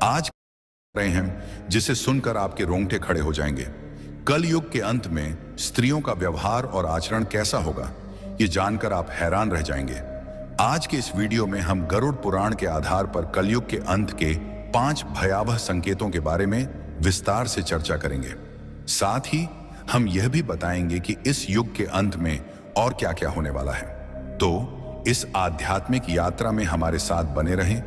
आज रहे हैं जिसे सुनकर आपके रोंगटे खड़े हो जाएंगे। कल युग के अंत में स्त्रियों का व्यवहार और आचरण कैसा होगा, ये जानकर आप हैरान रह जाएंगे। आज के इस वीडियो में हम गरुड़ पुराण के आधार पर कलयुग के अंत के 5 भयावह संकेतों के बारे में विस्तार से चर्चा करेंगे। साथ ही हम यह भी बताएंगे कि इस युग के अंत में और क्या क्या होने वाला है। तो इस आध्यात्मिक यात्रा में हमारे साथ बने रहें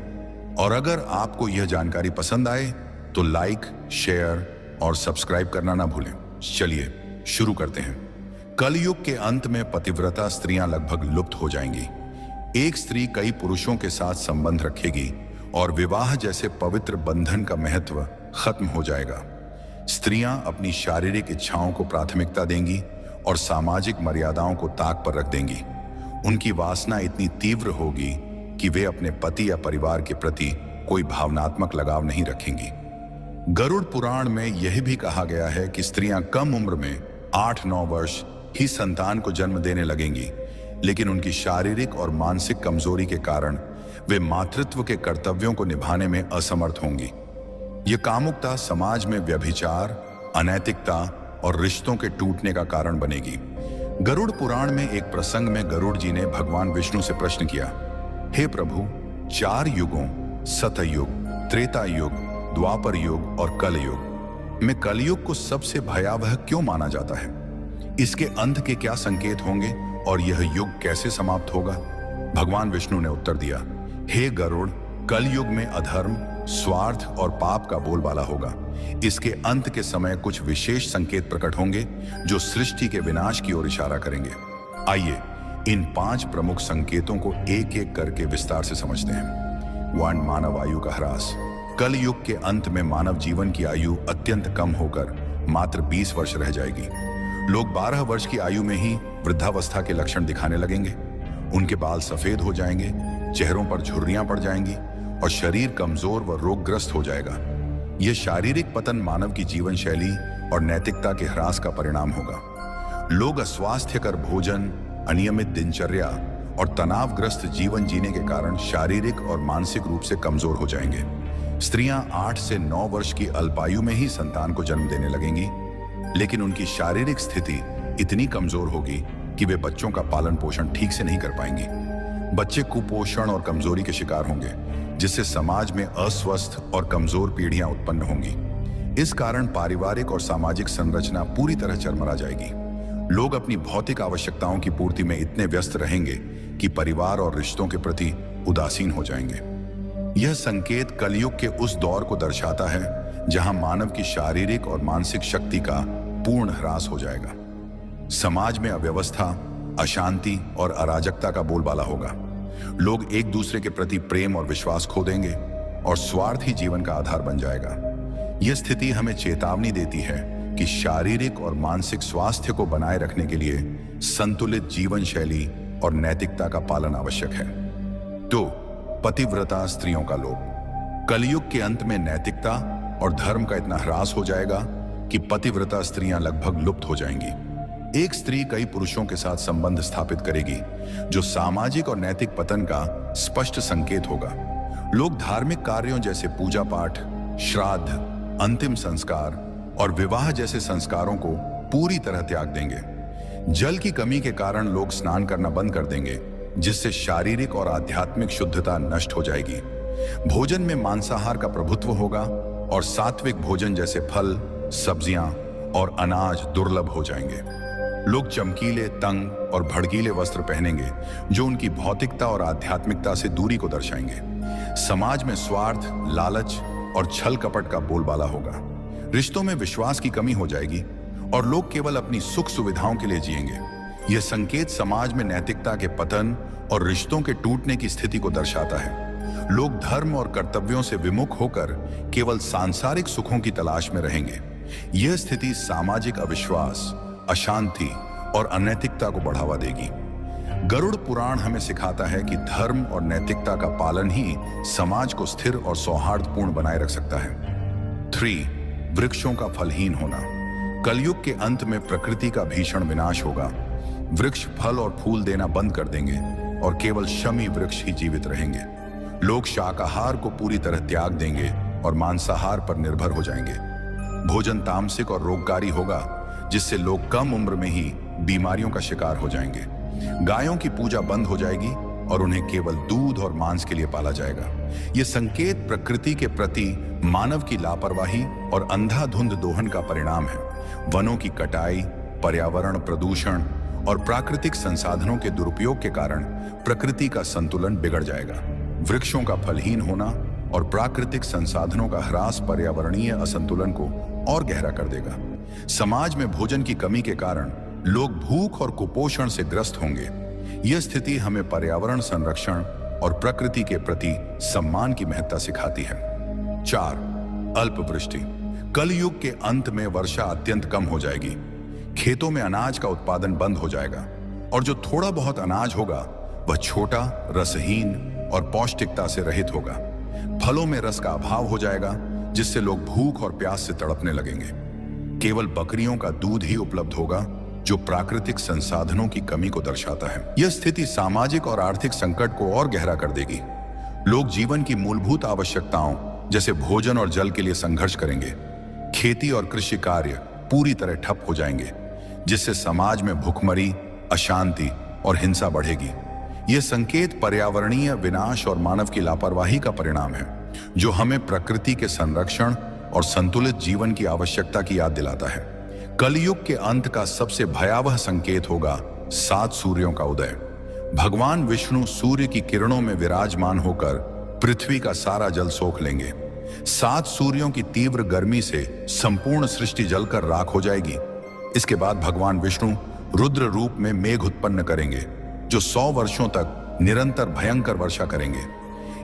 और अगर आपको यह जानकारी पसंद आए तो लाइक, शेयर और सब्सक्राइब करना ना भूलें। चलिए शुरू करते हैं। कलयुग के अंत में पतिव्रता स्त्रियां लगभग लुप्त हो जाएंगी। एक स्त्री कई पुरुषों के साथ संबंध रखेगी और विवाह जैसे पवित्र बंधन का महत्व खत्म हो जाएगा। स्त्रियां अपनी शारीरिक इच्छाओं को प्राथमिकता देंगी और सामाजिक मर्यादाओं को ताक पर रख देंगी। उनकी वासना इतनी तीव्र होगी कि वे अपने पति या परिवार के प्रति कोई भावनात्मक लगाव नहीं रखेंगी। गरुड़ पुराण में यह भी कहा गया है कि स्त्रियां कम उम्र में 8-9 वर्ष ही संतान को जन्म देने लगेंगी, लेकिन उनकी शारीरिक और मानसिक कमजोरी के कारण वे मातृत्व के कर्तव्यों को निभाने में असमर्थ होंगी। ये कामुकता समाज में व्यभिचार, अनैतिकता और रिश्तों के टूटने का कारण बनेगी। गरुड़ पुराण में एक प्रसंग में गरुड़ जी ने भगवान विष्णु से प्रश्न किया, हे प्रभु, 4 युगों सतयुग, त्रेता युग, द्वापर युग और कलयुग में कलयुग को सबसे भयावह क्यों माना जाता है? इसके अंत के क्या संकेत होंगे और यह युग कैसे समाप्त होगा? भगवान विष्णु ने उत्तर दिया, हे गरुड़, कलयुग में अधर्म, स्वार्थ और पाप का बोलबाला होगा। इसके अंत के समय कुछ विशेष संकेत प्रकट होंगे जो सृष्टि के विनाश की ओर इशारा करेंगे। आइए इन 5 प्रमुख संकेतों को एक एक करके विस्तार से समझते हैं। 1. मानव आयु का ह्रास। कल युग के अंत में मानव जीवन की आयु अत्यंत कम होकर मात्र 20 वर्ष रह जाएगी। लोग 12 वर्ष की आयु में ही वृद्धावस्था के लक्षण दिखाने लगेंगे। उनके बाल सफेद हो जाएंगे, चेहरों पर झुर्रियां पड़ जाएंगी और शरीर कमजोर व रोगग्रस्त हो जाएगा। यह शारीरिक पतन मानव की जीवन शैली और नैतिकता के ह्रास का परिणाम होगा। लोग अस्वास्थ्यकर भोजन, अनियमित दिनचर्या और तनावग्रस्त जीवन जीने के कारण शारीरिक और मानसिक रूप से कमजोर हो जाएंगे। स्त्रियां 8 से 9 वर्ष की अल्पायु में ही संतान को जन्म देने लगेंगी, लेकिन उनकी शारीरिक स्थिति इतनी कमजोर होगी कि वे बच्चों का पालन पोषण ठीक से नहीं कर पाएंगी। बच्चे कुपोषण और कमजोरी के शिकार होंगे, जिससे समाज में अस्वस्थ और कमजोर पीढ़ियां उत्पन्न होंगी। इस कारण पारिवारिक और सामाजिक संरचना पूरी तरह चरमरा जाएगी। लोग अपनी भौतिक आवश्यकताओं की पूर्ति में इतने व्यस्त रहेंगे कि परिवार और रिश्तों के प्रति उदासीन हो जाएंगे। यह संकेत कलयुग के उस दौर को दर्शाता है जहां मानव की शारीरिक और मानसिक शक्ति का पूर्ण ह्रास हो जाएगा। समाज में अव्यवस्था, अशांति और अराजकता का बोलबाला होगा। लोग एक दूसरे के प्रति प्रेम और विश्वास खो देंगे और स्वार्थ ही जीवन का आधार बन जाएगा। यह स्थिति हमें चेतावनी देती है कि शारीरिक और मानसिक स्वास्थ्य को बनाए रखने के लिए संतुलित जीवन शैली और नैतिकता का पालन आवश्यक है। तो पतिव्रता स्त्रियों का लोप। कलयुग के अंत में नैतिकता और धर्म का इतना ह्रास हो जाएगा कि पतिव्रता स्त्रियां लगभग लुप्त हो जाएंगी। एक स्त्री कई पुरुषों के साथ संबंध स्थापित करेगी, जो सामाजिक और नैतिक पतन का स्पष्ट संकेत होगा। लोग धार्मिक कार्यों जैसे पूजा पाठ, श्राद्ध, अंतिम संस्कार और विवाह जैसे संस्कारों को पूरी तरह त्याग देंगे। जल की कमी के कारण लोग स्नान करना बंद कर देंगे, जिससे शारीरिक और आध्यात्मिक शुद्धता नष्ट हो जाएगी। भोजन में मांसाहार का प्रभुत्व होगा और सात्विक भोजन जैसे फल, सब्जियां और अनाज दुर्लभ हो जाएंगे। लोग चमकीले, तंग और भड़कीले वस्त्र पहनेंगे, जो उनकी भौतिकता और आध्यात्मिकता से दूरी को दर्शाएंगे। समाज में स्वार्थ, लालच और छल कपट का बोलबाला होगा। रिश्तों में विश्वास की कमी हो जाएगी और लोग केवल अपनी सुख सुविधाओं के लिए जिएंगे। यह संकेत समाज में नैतिकता के पतन और रिश्तों के टूटने की स्थिति को दर्शाता है। लोग धर्म और कर्तव्यों से विमुख होकर केवल सांसारिक सुखों की तलाश में रहेंगे। यह स्थिति सामाजिक अविश्वास, अशांति और अनैतिकता को बढ़ावा देगी। गरुड़ पुराण हमें सिखाता है कि धर्म और नैतिकता का पालन ही समाज को स्थिर और सौहार्दपूर्ण बनाए रख सकता है। 3. वृक्षों का फलहीन होना। कलयुग के अंत में प्रकृति का भीषण विनाश होगा। वृक्ष फल और फूल देना बंद कर देंगे और केवल शमी वृक्ष ही जीवित रहेंगे। लोग शाकाहार को पूरी तरह त्याग देंगे और मांसाहार पर निर्भर हो जाएंगे। भोजन तामसिक और रोगकारी होगा, जिससे लोग कम उम्र में ही बीमारियों का शिकार हो जाएंगे। गायों की पूजा बंद हो जाएगी और उन्हें केवल दूध और मांस के लिए पाला जाएगा। ये संकेत प्रकृति के प्रति मानव की लापरवाही और अंधाधुंध दोहन का परिणाम है। वनों की कटाई, पर्यावरण प्रदूषण और प्राकृतिक संसाधनों के दुरुपयोग के कारण प्रकृति का संतुलन बिगड़ जाएगा। वृक्षों का फलहीन होना और प्राकृतिक संसाधनों का ह्रास पर्यावरणीय असंतुलन को और गहरा कर देगा। समाज में भोजन की कमी के कारण लोग भूख और कुपोषण से ग्रस्त होंगे। यह स्थिति हमें पर्यावरण संरक्षण और प्रकृति के प्रति सम्मान की महत्ता सिखाती है। 4. अल्पवृष्टि। कलयुग के अंत में वर्षा अत्यंत कम हो जाएगी। खेतों में अनाज का उत्पादन बंद हो जाएगा और जो थोड़ा बहुत अनाज होगा वह छोटा, रसहीन और पौष्टिकता से रहित होगा। फलों में रस का अभाव हो जाएगा, जिससे लोग भूख और प्यास से तड़पने लगेंगे। केवल बकरियों का दूध ही उपलब्ध होगा, जो प्राकृतिक संसाधनों की कमी को दर्शाता है। यह स्थिति सामाजिक और आर्थिक संकट को और गहरा कर देगी। लोग जीवन की मूलभूत आवश्यकताओं जैसे भोजन और जल के लिए संघर्ष करेंगे। खेती और कृषि कार्य पूरी तरह ठप हो जाएंगे, जिससे समाज में भुखमरी, अशांति और हिंसा बढ़ेगी। यह संकेत पर्यावरणीय विनाश और मानव की लापरवाही का परिणाम है, जो हमें प्रकृति के संरक्षण और संतुलित जीवन की आवश्यकता की याद दिलाता है। कलयुग के अंत का सबसे भयावह संकेत होगा 7 सूर्यों का उदय। भगवान विष्णु सूर्य की किरणों में विराजमान होकर पृथ्वी का सारा जल सोख लेंगे। 7 सूर्यों की तीव्र गर्मी से संपूर्ण सृष्टि जलकर राख हो जाएगी। इसके बाद भगवान विष्णु रुद्र रूप में मेघ उत्पन्न करेंगे, जो 100 वर्षों तक निरंतर भयंकर वर्षा करेंगे।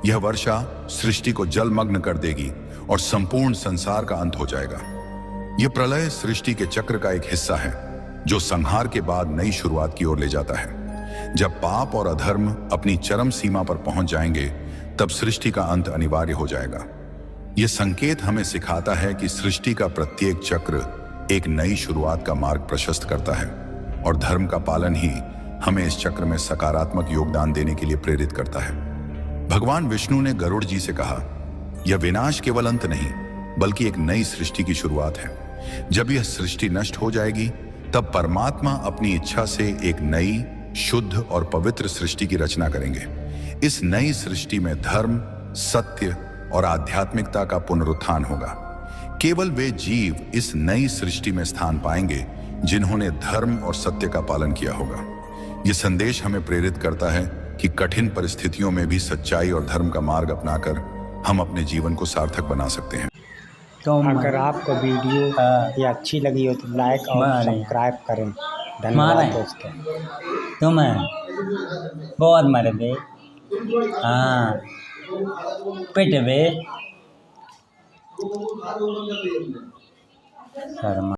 यह वर्षा सृष्टि को जलमग्न कर देगी और संपूर्ण संसार का अंत हो जाएगा। यह प्रलय सृष्टि के चक्र का एक हिस्सा है, जो संहार के बाद नई शुरुआत की ओर ले जाता है। जब पाप और अधर्म अपनी चरम सीमा पर पहुंच जाएंगे, तब सृष्टि का अंत अनिवार्य हो जाएगा। यह संकेत हमें सिखाता है कि सृष्टि का प्रत्येक चक्र एक नई शुरुआत का मार्ग प्रशस्त करता है, और धर्म का पालन ही हमें इस चक्र में सकारात्मक योगदान देने के लिए प्रेरित करता है। भगवान विष्णु ने गरुड़ जी से कहा, यह विनाश केवल अंत नहीं, बल्कि एक नई सृष्टि की शुरुआत है। जब यह सृष्टि नष्ट हो जाएगी, तब परमात्मा अपनी इच्छा से एक नई, शुद्ध और पवित्र सृष्टि की रचना करेंगे। इस नई सृष्टि में धर्म, सत्य और आध्यात्मिकता का पुनरुत्थान होगा। केवल वे जीव इस नई सृष्टि में स्थान पाएंगे जिन्होंने धर्म और सत्य का पालन किया होगा। यह संदेश हमें प्रेरित करता है कि कठिन परिस्थितियों में भी सच्चाई और धर्म का मार्ग अपनाकर हम अपने जीवन को सार्थक बना सकते हैं। तो अगर आपको वीडियो ये अच्छी लगी हो तो लाइक और सब्सक्राइब करें। धन्यवाद दोस्तों। तुम्हें बहुत मरे बे, हाँ पिट बे शर्मा।